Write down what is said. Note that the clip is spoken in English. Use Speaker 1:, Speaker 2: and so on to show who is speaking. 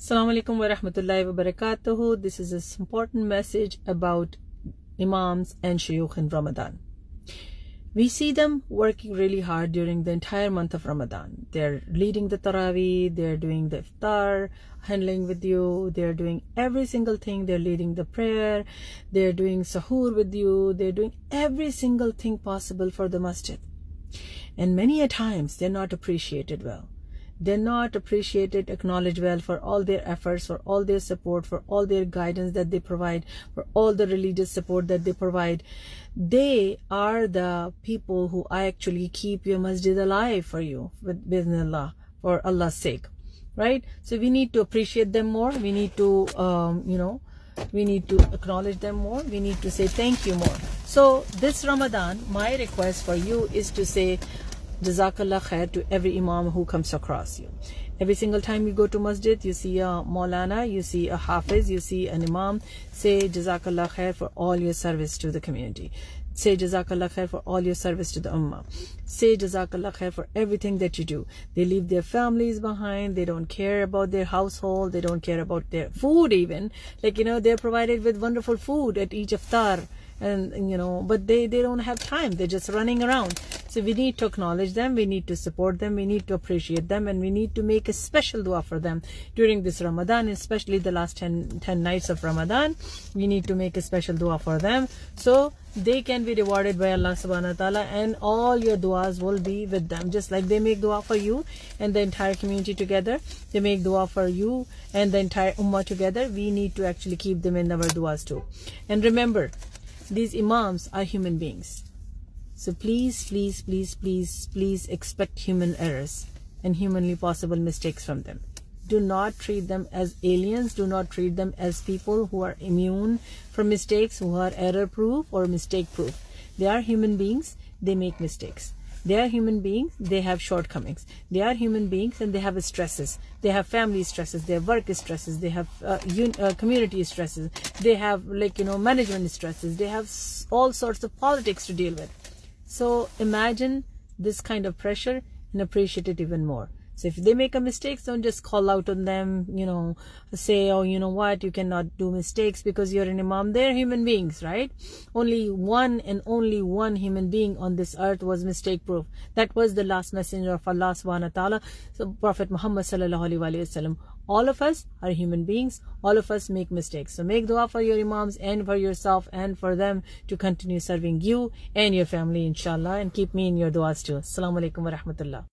Speaker 1: Assalamu alaikum wa rahmatullahi wa barakatuhu. This is an important message about Imams and Shuyukh in Ramadan. We see them working really hard during the entire month of Ramadan. They're leading the Taraweeh, they're doing the iftar, handling with you, they're doing every single thing, they're leading the prayer, they're doing sahur with you, they're doing every single thing possible for the masjid. And many a times they're not appreciated well. They're not appreciated, acknowledged well for all their efforts, for all their support, for all their guidance that they provide, for all the religious support that they provide. They are the people who actually keep your masjid alive for you, with bismillah, for Allah's sake, right? So we need to appreciate them more. We need to, we need to acknowledge them more. We need to say thank you more. So this Ramadan, my request for you is to say Jazakallah khair to every Imam who comes across you. Every single time you go to masjid, you see a Maulana, you see a Hafiz, you see an Imam. Say Jazakallah khair for all your service to the community. Say Jazakallah khair for all your service to the Ummah. Say Jazakallah khair for everything that you do. They leave their families behind. They don't care about their household. They don't care about their food even. Like, they're provided with wonderful food at each iftar. And, but they don't have time. They're just running around. So we need to acknowledge them. We need to support them. We need to appreciate them. And we need to make a special dua for them during this Ramadan, especially the last 10 nights of Ramadan. We need to make a special dua for them so they can be rewarded by Allah subhanahu wa ta'ala, and all your duas will be with them. Just like they make dua for you and the entire community together, they make dua for you and the entire ummah together. We need to actually keep them in our duas too. And remember, these Imams are human beings. So please, please, please, please, please expect human errors and humanly possible mistakes from them. Do not treat them as aliens. Do not treat them as people who are immune from mistakes, who are error-proof or mistake-proof. They are human beings. They make mistakes. They are human beings. They have shortcomings. They are human beings and they have stresses. They have family stresses. They have work stresses. They have community stresses. They have management stresses. They have all sorts of politics to deal with. So imagine this kind of pressure and appreciate it even more. So if they make a mistake, don't just call out on them, say, oh, you know what, you cannot do mistakes because you're an Imam. They're human beings, right? Only one human being on this earth was mistake proof. That was the last messenger of Allah subhanahu wa ta'ala, so Prophet Muhammad sallallahu alaihi wasallam. All of us are human beings. All of us make mistakes. So make dua for your Imams and for yourself and for them to continue serving you and your family, inshallah, and keep me in your duas too. Assalamu alaikum wa rahmatullah.